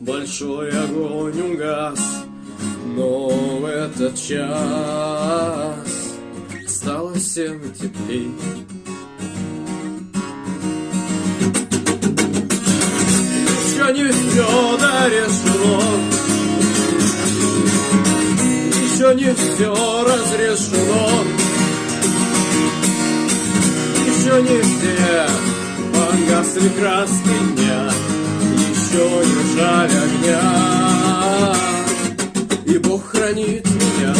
большой огонь угас, но в этот час стало всем теплей. Еще не все дорешено, еще не все разрешено, еще не все погасли краски дня, еще не жаль огня, и Бог хранит меня.